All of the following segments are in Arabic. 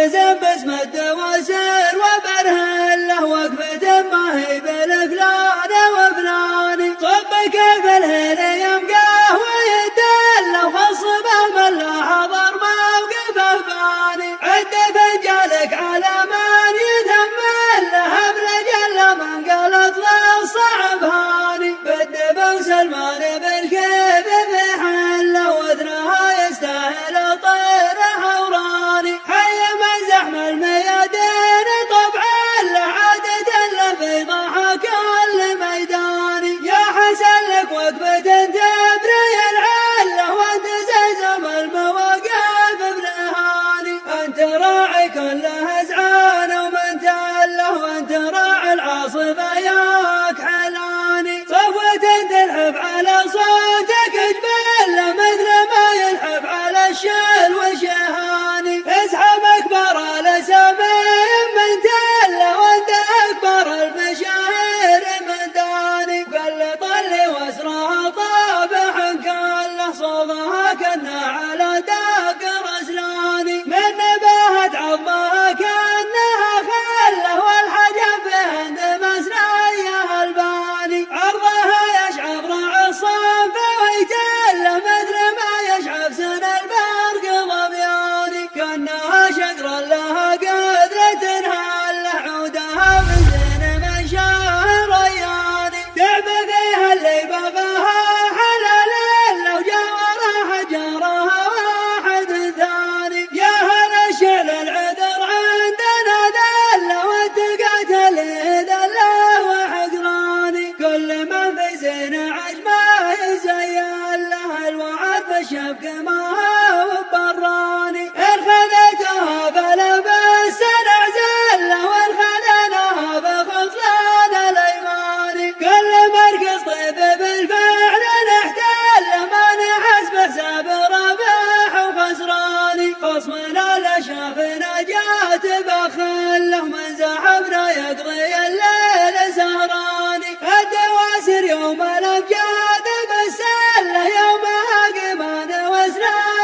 والتزم باسم الدواسر وبرهن له وقفة ما هي بالفلان وفلان. صب كيف الهيل يمقاه ويدله وخصبه من لا حضر موقفه باني. عد فنجالك على من يتمل له بلجل من قالت له صعب هاني. بالدب وسلمان بالكيف في حله واثنها يستاهل طير حوراني. حي من زحم الميادين طبعا له عادة له في ضحك الميداني. يا حسن لك وقفة تبري العله وانت زيزم المواقف بلهاني. انت راعي كل هزعان ومن تله وانت راعي العاصفة ياك حلاني. صفوة تلحف على صوتك جبال مثل ما يلحف على الشل والشهاني. اسحب اكبر الاسامي من تله وانت اكبر المشاهير من داني. قل طلي واسرها طابح كله صوبها كنا على داق رسلاني. من نباهة عظمها كانها خله والحجب بهند مسنايا الباني. عرضها يشعب رع الصنف ويتله مثل ما يشعب سن البرق ضبياني. كانها شقر لها قدرة هله عودها من زين من شهر رياني. تعب فيها اللي بغاها حلال لو جاورها حجرها واحد ثاني. يا هل الشعل العذر عندنا ذله وانت قاتل ذله وحقراني. كل من في زين عجمه يزين له الوعد بالشبك ما هو براني. ان خذيتها فلبس نعزله وان خذيناها بخذلان الايماني. كل مركز طيب بالفعل نحتل ما نحس بحساب ربح وخسراني. خصمنا لا شافنا جات بخله من زحفنا يقضي الليل سهراني. الدواسر يوم الامجاد بالسله يومها قمان واسنان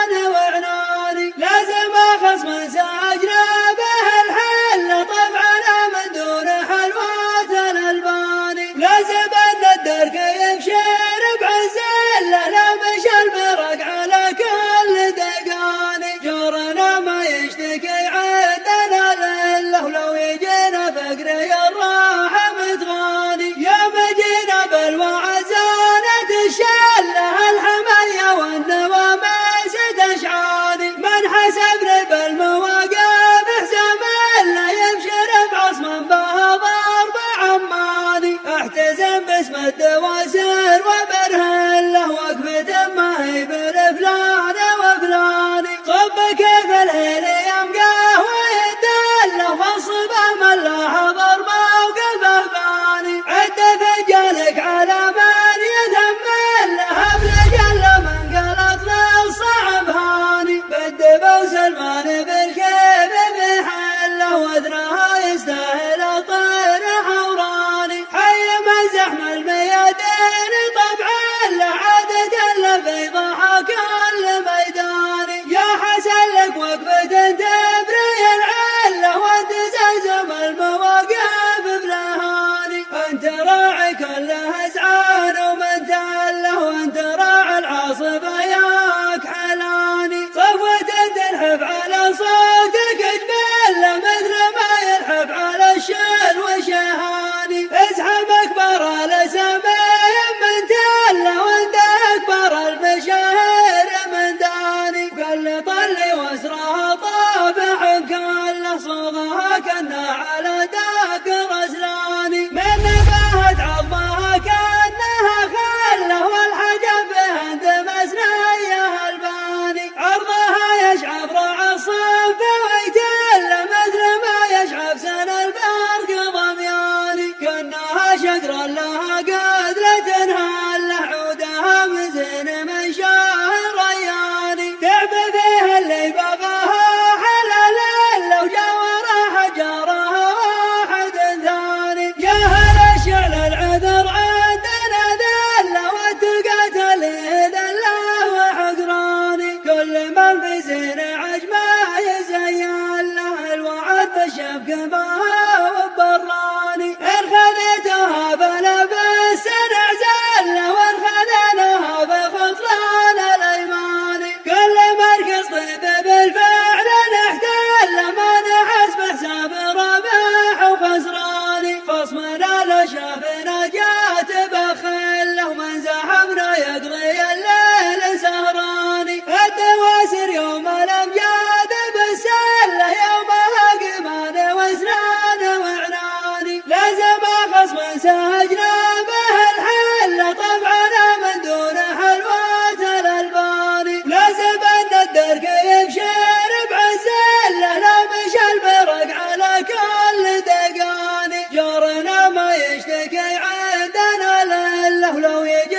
له لو يجي